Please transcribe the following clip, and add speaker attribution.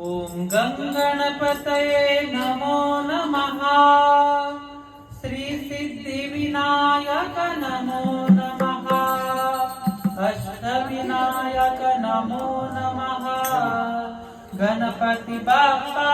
Speaker 1: ओम गणपतये नमो नमः। श्री सिद्धिविनायक नमो नमः। अष्टविनायक नमो नमः। गणपति बाप्पा